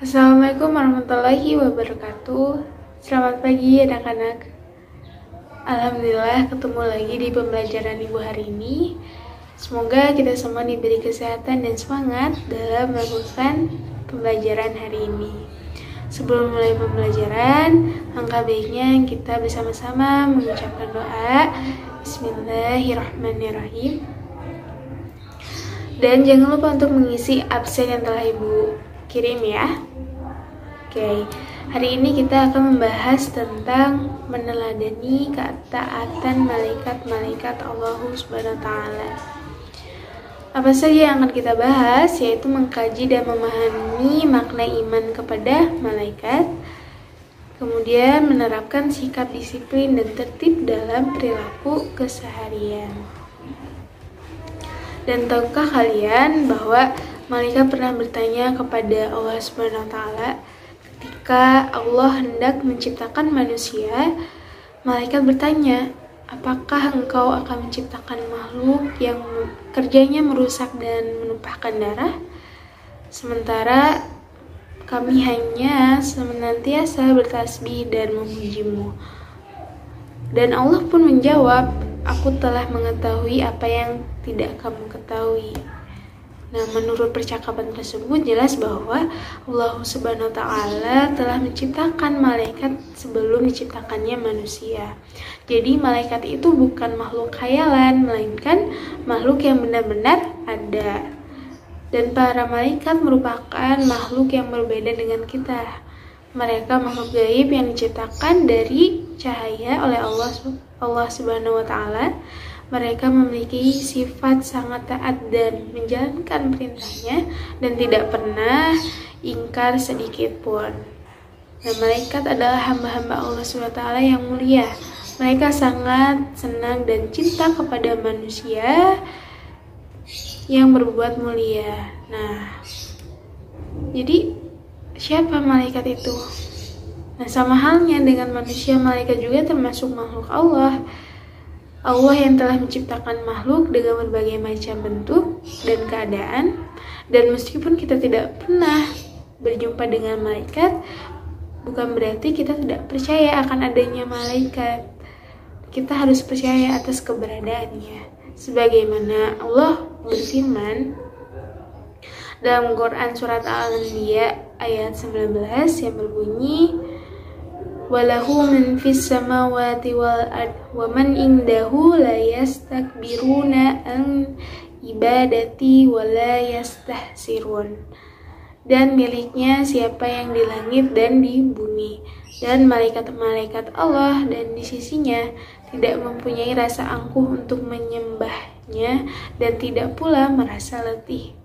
Assalamualaikum warahmatullahi wabarakatuh. Selamat pagi anak-anak. Alhamdulillah ketemu lagi di pembelajaran Ibu hari ini. Semoga kita semua diberi kesehatan dan semangat dalam melakukan pembelajaran hari ini. Sebelum mulai pembelajaran, langkah baiknya kita bersama-sama mengucapkan doa. Bismillahirrahmanirrahim. Dan jangan lupa untuk mengisi absen yang telah Ibu kirim ya. Oke, hari ini kita akan membahas tentang meneladani ketaatan malaikat-malaikat Allah Subhanahu wa Ta'ala. Apa saja yang akan kita bahas, yaitu mengkaji dan memahami makna iman kepada malaikat, kemudian menerapkan sikap disiplin dan tertib dalam perilaku keseharian. Dan tahukah kalian bahwa malaikat pernah bertanya kepada Allah Subhanahu wa Ta'ala ketika Allah hendak menciptakan manusia? Malaikat bertanya, apakah engkau akan menciptakan makhluk yang kerjanya merusak dan menumpahkan darah? Sementara kami hanya senantiasa bertasbih dan memujimu. Dan Allah pun menjawab, aku telah mengetahui apa yang tidak kamu ketahui. Nah, menurut percakapan tersebut jelas bahwa Allah Subhanahu wa Ta'ala telah menciptakan malaikat sebelum diciptakannya manusia. Jadi malaikat itu bukan makhluk khayalan, melainkan makhluk yang benar-benar ada. Dan para malaikat merupakan makhluk yang berbeda dengan kita. Mereka makhluk gaib yang diciptakan dari cahaya oleh Allah Subhanahu wa Ta'ala. Mereka memiliki sifat sangat taat dan menjalankan perintahnya dan tidak pernah ingkar sedikit pun. Nah, malaikat adalah hamba-hamba Allah SWT yang mulia. Mereka sangat senang dan cinta kepada manusia yang berbuat mulia. Nah, jadi siapa malaikat itu? Nah, sama halnya dengan manusia, malaikat juga termasuk makhluk Allah. Allah yang telah menciptakan makhluk dengan berbagai macam bentuk dan keadaan. Dan meskipun kita tidak pernah berjumpa dengan malaikat, bukan berarti kita tidak percaya akan adanya malaikat. Kita harus percaya atas keberadaannya. Sebagaimana Allah berfirman dalam Quran surat Al-Anbiya ayat 19 yang berbunyi, walahu min fis samawati wal ard wa man indahu la yastakbiruna an ibadati wa la yastahsirun. Dan miliknya siapa yang di langit dan di bumi, dan malaikat-malaikat Allah dan di sisinya tidak mempunyai rasa angkuh untuk menyembahnya dan tidak pula merasa letih.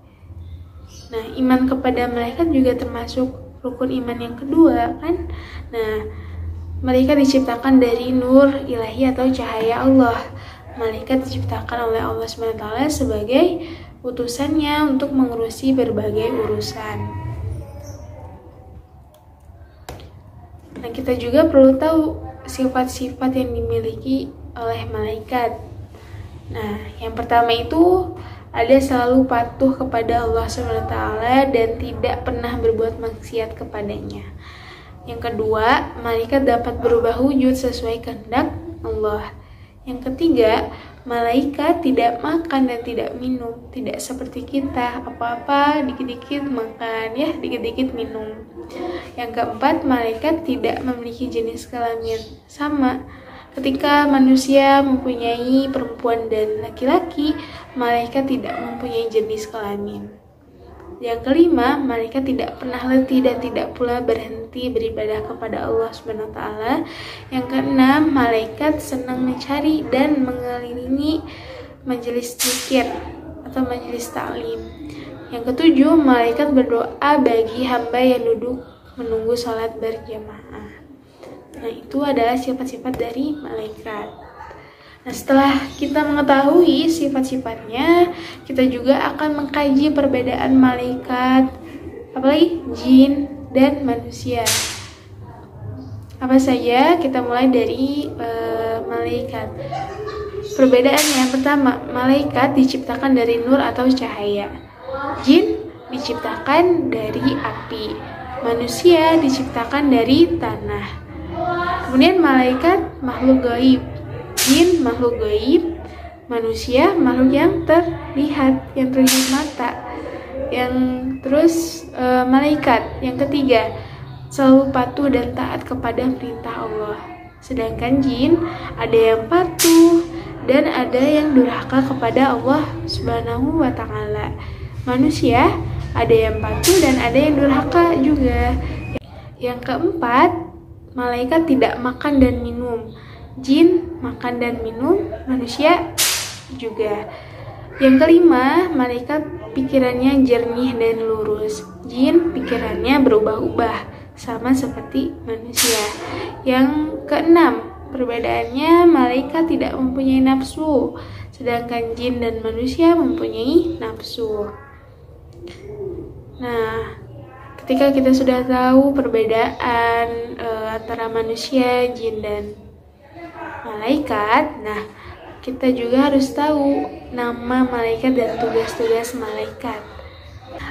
Nah, iman kepada malaikat juga termasuk rukun iman yang kedua kan. Nah, malaikat diciptakan dari nur ilahi atau cahaya Allah. Malaikat diciptakan oleh Allah SWT sebagai utusannya untuk mengurusi berbagai urusan. Nah, kita juga perlu tahu sifat-sifat yang dimiliki oleh malaikat. Nah, yang pertama itu ada selalu patuh kepada Allah SWT dan tidak pernah berbuat maksiat kepadanya. Yang kedua, malaikat dapat berubah wujud sesuai kehendak Allah. Yang ketiga, malaikat tidak makan dan tidak minum, tidak seperti kita, apa-apa dikit-dikit makan ya, dikit-dikit minum. Yang keempat, malaikat tidak memiliki jenis kelamin sama. Ketika manusia mempunyai perempuan dan laki-laki, malaikat tidak mempunyai jenis kelamin. Yang kelima, malaikat tidak pernah letih dan tidak pula berhenti beribadah kepada Allah Subhanahu wa Ta'ala. Yang keenam, malaikat senang mencari dan mengelilingi majelis zikir atau majelis ta'lim. Yang ketujuh, malaikat berdoa bagi hamba yang duduk menunggu sholat berjamaah. Nah, itu adalah sifat-sifat dari malaikat. Nah, setelah kita mengetahui sifat-sifatnya, kita juga akan mengkaji perbedaan malaikat, apalagi jin dan manusia. Apa saja? Kita mulai dari malaikat. Perbedaan yang pertama, malaikat diciptakan dari nur atau cahaya. Jin diciptakan dari api. manusia diciptakan dari tanah. Kemudian malaikat makhluk gaib, jin makhluk gaib, manusia makhluk yang terlihat mata. Yang terus malaikat yang ketiga selalu patuh dan taat kepada perintah Allah. Sedangkan jin ada yang patuh dan ada yang durhaka kepada Allah Subhanahu wa Ta'ala. Manusia ada yang patuh dan ada yang durhaka juga. Yang keempat, malaikat tidak makan dan minum. Jin makan dan minum, manusia juga. Yang kelima, malaikat pikirannya jernih dan lurus. Jin pikirannya berubah-ubah, sama seperti manusia. Yang keenam, perbedaannya malaikat tidak mempunyai nafsu, sedangkan jin dan manusia mempunyai nafsu. Nah, ketika kita sudah tahu perbedaan antara manusia, jin, dan malaikat, nah kita juga harus tahu nama malaikat dan tugas-tugas malaikat.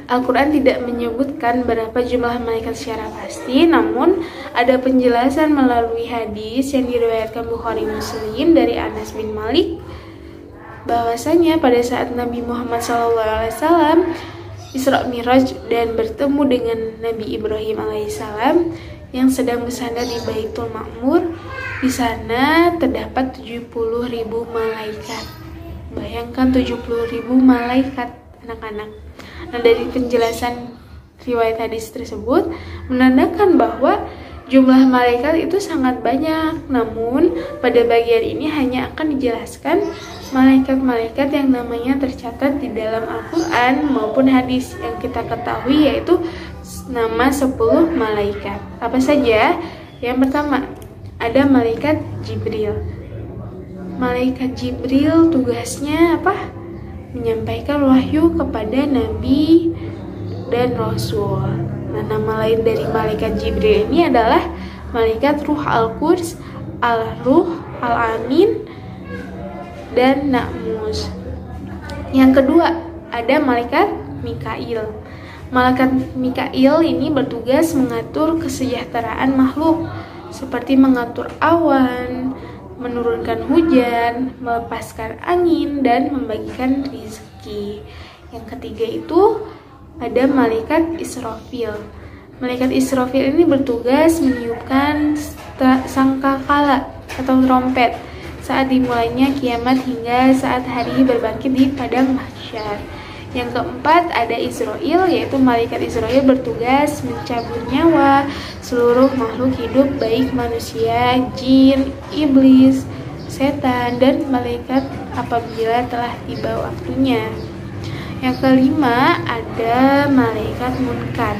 Al-Quran tidak menyebutkan berapa jumlah malaikat secara pasti, namun ada penjelasan melalui hadis yang diriwayatkan Bukhari Muslim dari Anas bin Malik bahwasanya pada saat Nabi Muhammad SAW Isra Miraj dan bertemu dengan Nabi Ibrahim alaihissalam yang sedang bersandar di Baitul Ma'mur, di sana terdapat 70.000 malaikat. Bayangkan 70.000 malaikat, anak-anak. Nah, dari penjelasan riwayat hadis tersebut menandakan bahwa jumlah malaikat itu sangat banyak. Namun pada bagian ini hanya akan dijelaskan malaikat-malaikat yang namanya tercatat di dalam Al-Quran maupun hadis yang kita ketahui, yaitu nama 10 malaikat. Apa saja? Yang pertama, ada malaikat Jibril. Malaikat Jibril tugasnya apa? Menyampaikan wahyu kepada Nabi dan Rasul. Nah, nama lain dari malaikat Jibril ini adalah malaikat Ruh Al-Quds, Al-Ruh, Al-Amin, dan Na'mus. Yang kedua, ada malaikat Mikail. Malaikat Mikail ini bertugas mengatur kesejahteraan makhluk, seperti mengatur awan, menurunkan hujan, melepaskan angin, dan membagikan rezeki. Yang ketiga itu ada malaikat Israfil. Malaikat Israfil ini bertugas meniupkan sangkakala atau trompet saat dimulainya kiamat hingga saat hari berbangkit di padang mahsyar. Yang keempat ada Israil, yaitu malaikat Israil bertugas mencabut nyawa seluruh makhluk hidup, baik manusia, jin, iblis, setan, dan malaikat apabila telah tiba waktunya. Yang kelima ada malaikat munkar.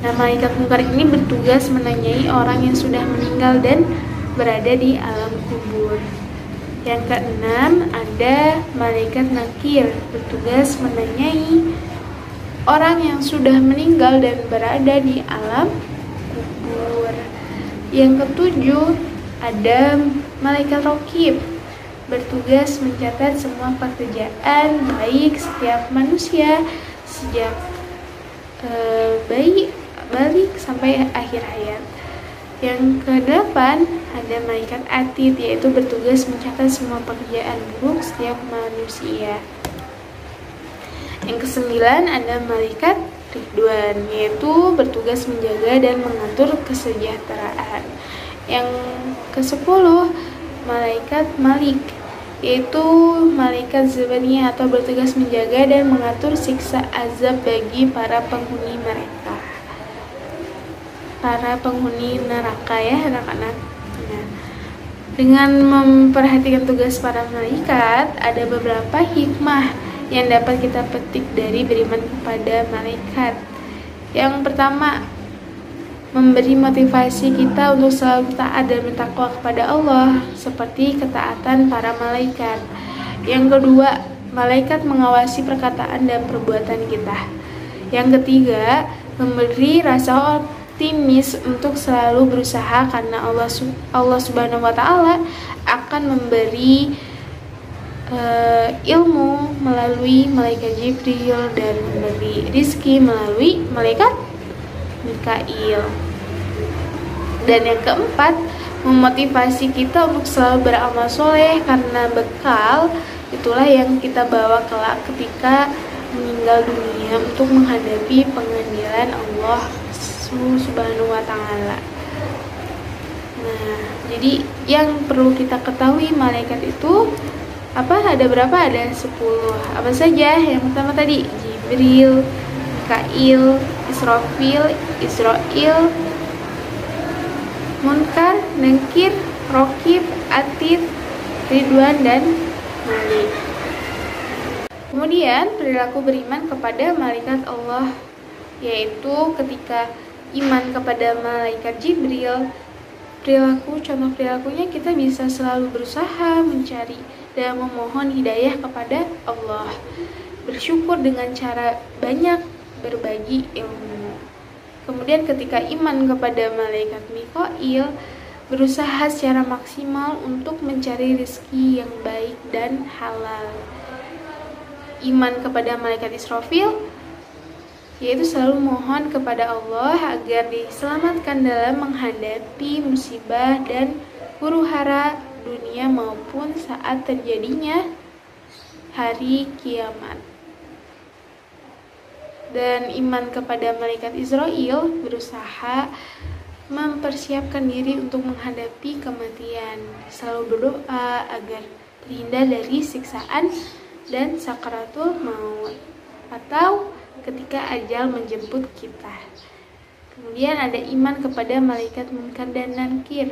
Nah, malaikat munkar ini bertugas menanyai orang yang sudah meninggal dan berada di alam kubur. Yang keenam ada malaikat nakir, bertugas menanyai orang yang sudah meninggal dan berada di alam kubur. Yang ketujuh ada malaikat raqib, bertugas mencatat semua pekerjaan baik setiap manusia sejak bayi balik sampai akhir hayat. Yang kedelapan ada malaikat atid, yaitu bertugas mencatat semua pekerjaan buruk setiap manusia. Yang kesembilan ada malaikat Ridwan, yaitu bertugas menjaga dan mengatur kesejahteraan. Yang kesepuluh malaikat Malik, yaitu malaikat Zabaniyah atau bertugas menjaga dan mengatur siksa azab bagi para penghuni mereka. Para penghuni neraka ya anak-anak. Nah, dengan memperhatikan tugas para malaikat, ada beberapa hikmah yang dapat kita petik dari beriman kepada malaikat. Yang pertama, memberi motivasi kita untuk selalu taat dan bertakwa kepada Allah, seperti ketaatan para malaikat. Yang kedua, malaikat mengawasi perkataan dan perbuatan kita. Yang ketiga, memberi rasa optimis untuk selalu berusaha karena Allah Subhanahu wa Ta'ala akan memberi ilmu melalui malaikat Jibril dan memberi rizki melalui malaikat Mikail. Dan yang keempat, memotivasi kita untuk selalu beramal soleh, karena bekal itulah yang kita bawa kelak ketika meninggal dunia untuk menghadapi pengadilan Allah Subhanahu wa Ta'ala. Nah, jadi yang perlu kita ketahui, malaikat itu ada berapa? Ada 10. Apa saja? Yang pertama tadi Jibril, Mikail, Israfil, Israil, Munkar, Nakir, Rokib, Atid, Ridwan, dan Malik. Kemudian perilaku beriman kepada malaikat Allah, yaitu ketika iman kepada malaikat Jibril, contoh perilakunya kita bisa selalu berusaha mencari dan memohon hidayah kepada Allah, bersyukur dengan cara banyak berbagi ilmu. Kemudian ketika iman kepada malaikat Mikail, berusaha secara maksimal untuk mencari rezeki yang baik dan halal. Iman kepada malaikat Israfil, yaitu selalu mohon kepada Allah agar diselamatkan dalam menghadapi musibah dan huru-hara dunia maupun saat terjadinya hari kiamat. Dan iman kepada malaikat Israil, berusaha mempersiapkan diri untuk menghadapi kematian, selalu berdoa agar terhindar dari siksaan dan sakaratul maut atau ketika ajal menjemput kita. Kemudian ada iman kepada malaikat Munkar dan Nakir,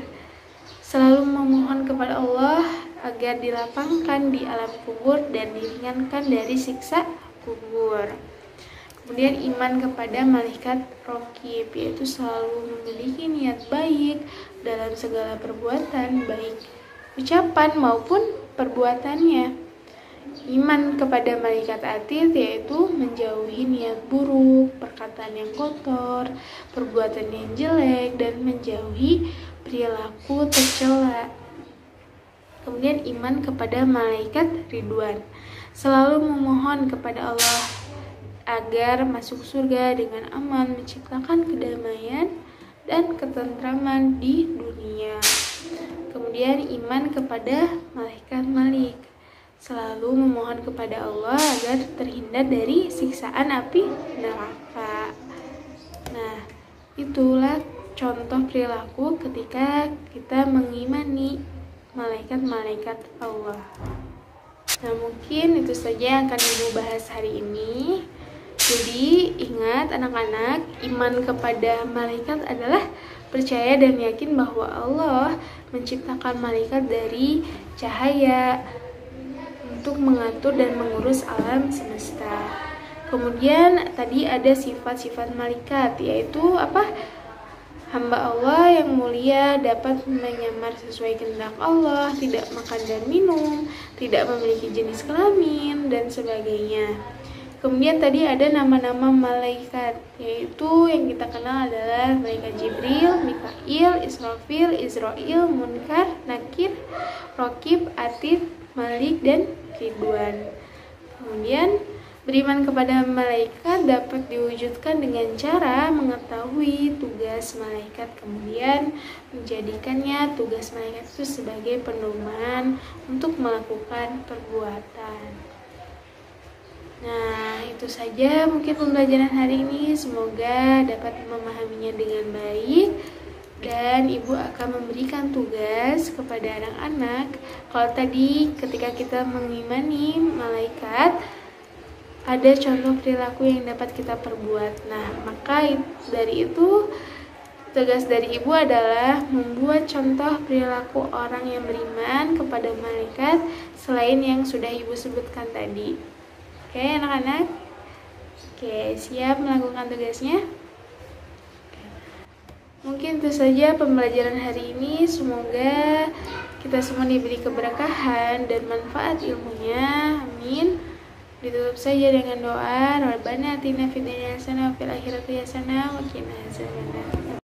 selalu memohon kepada Allah agar dilapangkan di alam kubur dan diringankan dari siksa kubur. Kemudian iman kepada malaikat Rokib, yaitu selalu memiliki niat baik dalam segala perbuatan, baik ucapan maupun perbuatannya. Iman kepada malaikat Atid, yaitu menjauhi niat buruk, perkataan yang kotor, perbuatan yang jelek, dan menjauhi perilaku tercela. Kemudian iman kepada malaikat Ridwan, selalu memohon kepada Allah agar masuk surga dengan aman, menciptakan kedamaian dan ketentraman di dunia. Kemudian iman kepada malaikat Malik, selalu memohon kepada Allah agar terhindar dari siksaan api neraka. Nah, itulah contoh perilaku ketika kita mengimani malaikat-malaikat Allah. Nah, mungkin itu saja yang akan Ibu bahas hari ini. Jadi ingat anak-anak, iman kepada malaikat adalah percaya dan yakin bahwa Allah menciptakan malaikat dari cahaya untuk mengatur dan mengurus alam semesta. Kemudian tadi ada sifat-sifat malaikat, yaitu hamba Allah yang mulia, dapat menyamar sesuai kehendak Allah, tidak makan dan minum, tidak memiliki jenis kelamin, dan sebagainya. Kemudian tadi ada nama-nama malaikat, yaitu yang kita kenal adalah malaikat Jibril, Mikail, Israfil, Israil, Munkar, Nakir, Rokib, Atid, Malik, dan Ridwan. Kemudian beriman kepada malaikat dapat diwujudkan dengan cara mengetahui tugas malaikat, kemudian menjadikannya tugas malaikat itu sebagai pedoman untuk melakukan perbuatan. Nah, itu saja mungkin pembelajaran hari ini. Semoga dapat memahaminya dengan baik. Dan Ibu akan memberikan tugas kepada anak-anak. Kalau tadi ketika kita mengimani malaikat, ada contoh perilaku yang dapat kita perbuat. Nah, maka dari itu tugas dari Ibu adalah membuat contoh perilaku orang yang beriman kepada malaikat selain yang sudah Ibu sebutkan tadi. Oke, anak-anak. Oke, siap melakukan tugasnya? Mungkin itu saja pembelajaran hari ini. Semoga kita semua diberi keberkahan dan manfaat ilmunya. Amin. Ditutup saja dengan doa. Rabbana atina fid dunya hasanah wa fil akhirati hasanah wa qina azabannar.